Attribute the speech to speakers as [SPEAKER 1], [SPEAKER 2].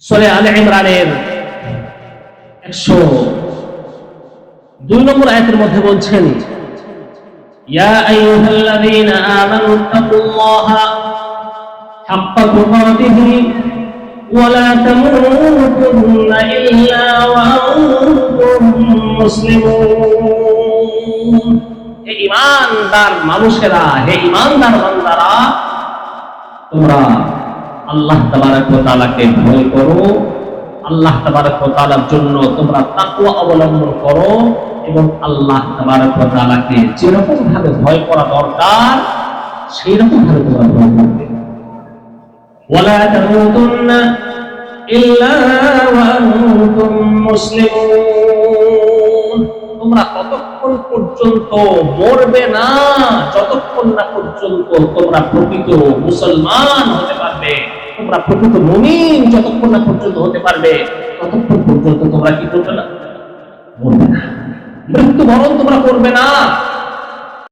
[SPEAKER 1] সূরা আলে ইমরানের 102 নম্বর আয়াতের মধ্যে বলছেন, ইয়া আইয়ুহাল্লাযীনা আমানু তাকুল্লাহা হাক্কা তুকাতিহি ওয়া লা তামুতুন্না ইল্লা ওয়া আনতুম মুসলিমুন। হে ঈমানদার মানুষেরা, হে ঈমানদার বান্দারা, তোমরা আল্লাহ তাবারক ওয়া তাআলাকে ভয় করো, আল্লাহ তাবারক ওয়া তাআলার জন্য তোমরা তাকওয়া অবলম্বন করো এবং আল্লাহ তাবারক ওয়া তাআলাকে যেরকম ভাবে ভয় করা দরকার সেই রকম ভাবে তোমরা ভয় করবে। ওয়ালা তামুতুন্না ইল্লা ওয়া আনতুম মুসলিমুন। তোমরা ততক্ষণ পর্যন্ত মরবে না যতক্ষণ না পর্যন্ত তোমরা প্রকৃত মুসলমান হতে পারবে, তোমরা প্রকৃত মুমিন যতক্ষণ না পর্যন্ত হতে পারবে ততক্ষণ পর্যন্ত তোমরা কি করবে না? মরবে না, মৃত্যুবরণ তোমরা করবে না।